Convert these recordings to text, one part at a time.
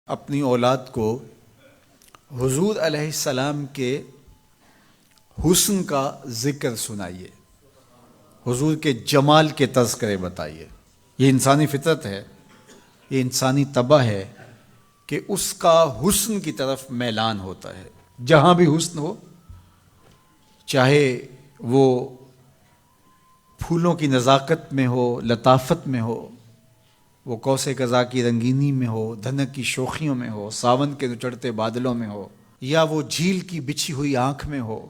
اپنی اولاد کو حضور علیہ السلام کے حسن کا ذکر سنائیے، حضور کے جمال کے تذکرے بتائیے۔ یہ انسانی فطرت ہے، یہ انسانی طبع ہے کہ اس کا حسن کی طرف میلان ہوتا ہے۔ جہاں بھی حسن ہو، چاہے وہ پھولوں کی نزاکت میں ہو، لطافت میں ہو، وہ کوسے قضا کی رنگینی میں ہو، دھنک کی شوخیوں میں ہو، ساون کے چڑھتے بادلوں میں ہو، یا وہ جھیل کی بچھی ہوئی آنکھ میں ہو،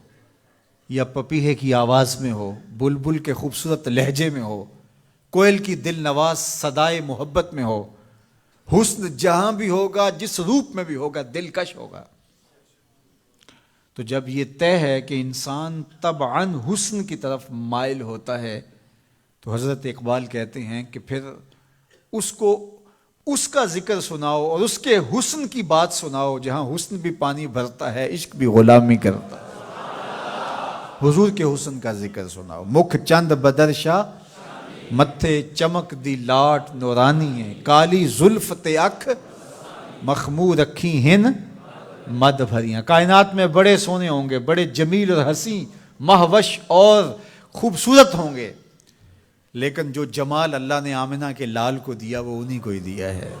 یا پپیہے کی آواز میں ہو، بلبل کے خوبصورت لہجے میں ہو، کوئل کی دل نواز صدائے محبت میں ہو، حسن جہاں بھی ہوگا، جس روپ میں بھی ہوگا، دلکش ہوگا۔ تو جب یہ طے ہے کہ انسان طبعاً حسن کی طرف مائل ہوتا ہے، تو حضرت اقبال کہتے ہیں کہ پھر اس کو اس کا ذکر سناؤ اور اس کے حسن کی بات سناؤ، جہاں حسن بھی پانی بھرتا ہے، عشق بھی غلامی کرتا ہے۔ حضور کے حسن کا ذکر سناؤ۔ مکھ چند بدرشا متھے چمک دی لاٹ نورانی ہے، کالی زلف تے اکھ مخمور رکھی ہن مد بھریاں۔ کائنات میں بڑے سونے ہوں گے، بڑے جمیل اور حسین، مہوش اور خوبصورت ہوں گے، لیکن جو جمال اللہ نے آمنہ کے لال کو دیا وہ انہی کو ہی دیا ہے۔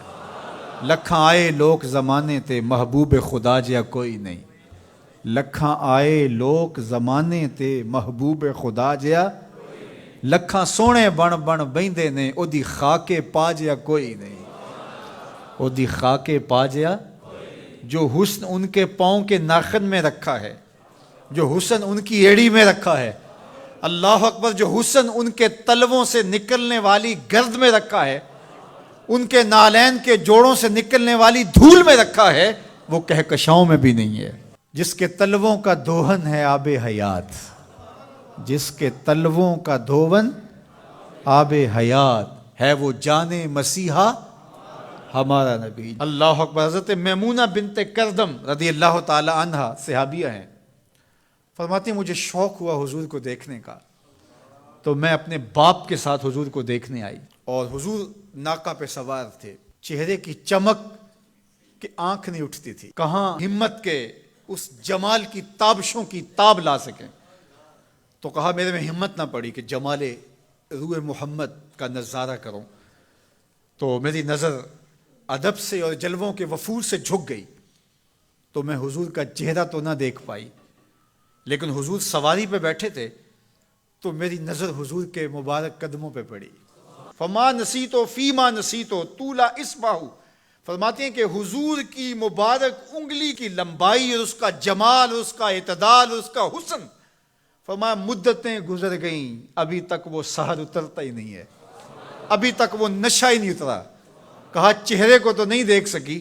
لکھاں آئے لوگ زمانے تے محبوب خدا جیا کوئی نہیں، لکھاں آئے لوگ زمانے تے محبوب خدا جیا، لکھاں سونے بن بن بیندے نے او دی خاکے پا جیا کوئی نہیں، او دی خاکے پا جیا۔ جو حسن ان کے پاؤں کے ناخن میں رکھا ہے، جو حسن ان کی ایڑی میں رکھا ہے، اللہ اکبر، جو حسن ان کے تلووں سے نکلنے والی گرد میں رکھا ہے، ان کے نالین کے جوڑوں سے نکلنے والی دھول میں رکھا ہے، وہ کہکشاؤں میں بھی نہیں ہے۔ جس کے تلووں کا دھون ہے آب حیات، جس کے تلووں کا دھون آب حیات ہے، وہ جان مسیحا ہمارا نبی۔ اللہ اکبر۔ حضرت میمونہ بنت کردم رضی اللہ تعالی عنہ صحابیہ ہیں، فرماتی ہیں مجھے شوق ہوا حضور کو دیکھنے کا، تو میں اپنے باپ کے ساتھ حضور کو دیکھنے آئی، اور حضور ناقہ پہ سوار تھے، چہرے کی چمک کہ آنکھ نہیں اٹھتی تھی، کہاں ہمت کے اس جمال کی تابشوں کی تاب لا سکیں۔ تو کہا میرے میں ہمت نہ پڑی کہ جمال روح محمد کا نظارہ کروں، تو میری نظر ادب سے اور جلووں کے وفور سے جھک گئی، تو میں حضور کا چہرہ تو نہ دیکھ پائی، لیکن حضور سواری پہ بیٹھے تھے تو میری نظر حضور کے مبارک قدموں پہ پڑی۔ فما نسیتو فیما نسیتو طولا اصبعہ، فرماتے ہیں کہ حضور کی مبارک انگلی کی لمبائی اور اس کا جمال اور اس کا اعتدال اور اس کا حسن، فرمایا مدتیں گزر گئیں، ابھی تک وہ سحر اترتا ہی نہیں ہے، ابھی تک وہ نشہ ہی نہیں اترا۔ کہا چہرے کو تو نہیں دیکھ سکی،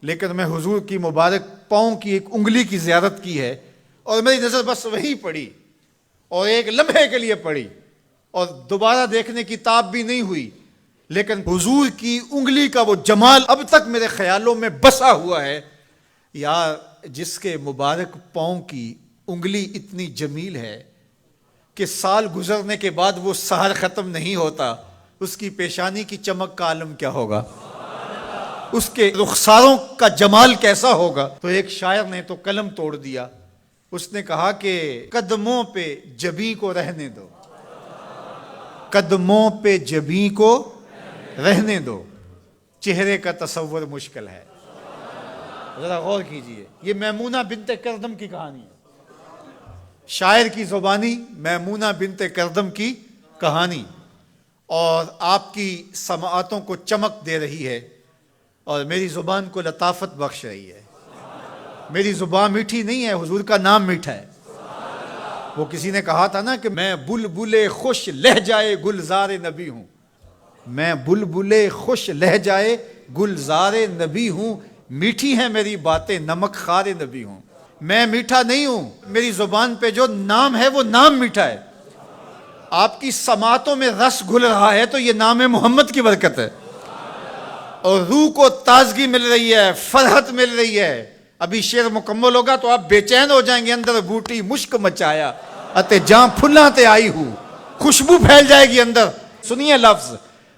لیکن میں حضور کی مبارک پاؤں کی ایک انگلی کی زیارت کی ہے، اور میری نظر بس وہی پڑی، اور ایک لمحے کے لیے پڑی، اور دوبارہ دیکھنے کی تاب بھی نہیں ہوئی، لیکن حضور کی انگلی کا وہ جمال اب تک میرے خیالوں میں بسا ہوا ہے۔ یا جس کے مبارک پاؤں کی انگلی اتنی جمیل ہے کہ سال گزرنے کے بعد وہ سحر ختم نہیں ہوتا، اس کی پیشانی کی چمک کا عالم کیا ہوگا، اس کے رخساروں کا جمال کیسا ہوگا۔ تو ایک شاعر نے تو قلم توڑ دیا، اس نے کہا کہ قدموں پہ جبیں کو رہنے دو، قدموں پہ جبیں کو رہنے دو، چہرے کا تصور مشکل ہے۔ ذرا غور کیجئے، یہ میمونہ بنت کردم کی کہانی ہے، شاعر کی زبانی میمونہ بنت کردم کی کہانی، اور آپ کی سماعتوں کو چمک دے رہی ہے، اور میری زبان کو لطافت بخش رہی ہے۔ میری زبان میٹھی نہیں ہے، حضور کا نام میٹھا ہے۔ وہ کسی نے کہا تھا نا کہ میں بلبل خوش لہجائے گلزار نبی ہوں، میں بلبل خوش لہجائے گلزار نبی ہوں، میٹھی ہیں میری باتیں نمک خار نبی ہوں۔ میں میٹھا نہیں ہوں، میری زبان پہ جو نام ہے وہ نام میٹھا ہے۔ آپ کی سماعتوں میں رس گھل رہا ہے تو یہ نام محمد کی برکت ہے، اور روح کو تازگی مل رہی ہے، فرحت مل رہی ہے۔ ابھی شعر مکمل ہوگا تو آپ بے چین ہو جائیں گے، اندر بوٹی مشک مچایا اتے جہاں پھلاں تے آئی ہوں، خوشبو پھیل جائے گی اندر۔ سنیے لفظ،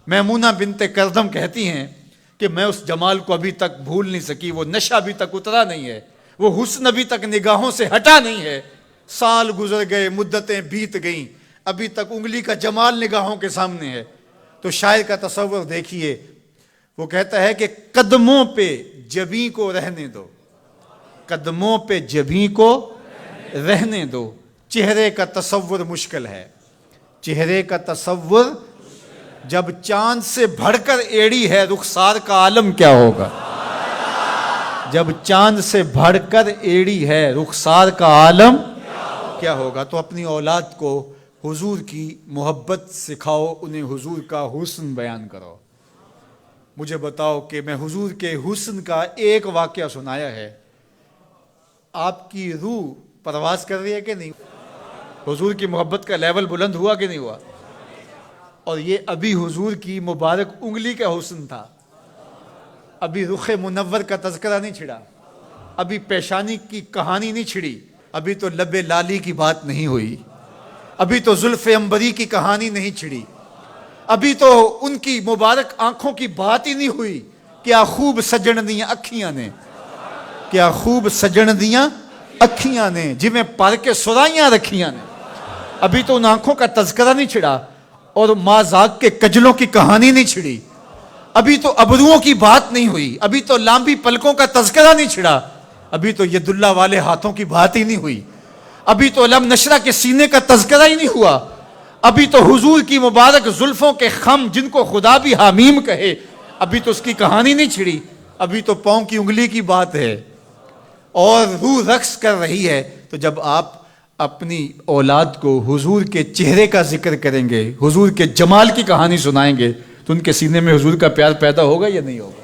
میمونہ بنت کردم کہتی ہیں کہ کہ میں اس جمال کو ابھی تک بھول نہیں سکی، وہ نشہ ابھی تک اترا نہیں ہے، وہ حسن ابھی تک نگاہوں سے ہٹا نہیں ہے، سال گزر گئے، مدتیں بیت گئیں، ابھی تک انگلی کا جمال نگاہوں کے سامنے ہے۔ تو شاعر کا تصور دیکھیے، وہ کہتا ہے کہ قدموں پہ جبیں کو رہنے دو، قدموں پہ جبیں کو رہنے دو، چہرے کا تصور مشکل ہے، چہرے کا تصور، جب چاند سے بڑھ کر ایڑی ہے رخسار کا عالم کیا ہوگا، جب چاند سے بڑھ کر ایڑی ہے رخسار کا عالم کیا ہوگا۔ تو اپنی اولاد کو حضور کی محبت سکھاؤ، انہیں حضور کا حسن بیان کرو۔ مجھے بتاؤ کہ میں حضور کے حسن کا ایک واقعہ سنایا ہے، آپ کی روح پرواز کر رہی ہے کہ نہیں؟ حضور کی محبت کا لیول بلند ہوا کہ نہیں ہوا؟ اور یہ ابھی حضور کی مبارک انگلی کا حسن تھا، ابھی رخ منور کا تذکرہ نہیں چھڑا، ابھی پیشانی کی کہانی نہیں چھڑی، ابھی تو لب لالی کی بات نہیں ہوئی، ابھی تو زلف عنبری کی کہانی نہیں چھڑی، ابھی تو ان کی مبارک آنکھوں کی بات ہی نہیں ہوئی۔ کیا خوب سجن دیاں اکھیاں نے، کیا خوب سجن دیاں اکھیاں نے، جویں پر کے سرائیاں رکھیاں نے، ابھی تو ان آنکھوں کا تذکرہ نہیں چھڑا، اور مازاق کے کجلوں کی کہانی نہیں چھڑی، ابھی تو ابروؤں کی بات نہیں ہوئی، ابھی تو لامبی پلکوں کا تذکرہ نہیں چھڑا، ابھی تو ید اللہ والے ہاتھوں کی بات ہی نہیں ہوئی، ابھی تو علم نشرہ کے سینے کا تذکرہ ہی نہیں ہوا، ابھی تو حضور کی مبارک زلفوں کے خم جن کو خدا بھی حمیم کہے، ابھی تو اس کی کہانی نہیں چھڑی، ابھی تو پاؤں کی انگلی کی بات ہے، اور روح رقص کر رہی ہے۔ تو جب آپ اپنی اولاد کو حضور کے چہرے کا ذکر کریں گے، حضور کے جمال کی کہانی سنائیں گے، تو ان کے سینے میں حضور کا پیار پیدا ہوگا یا نہیں ہوگا؟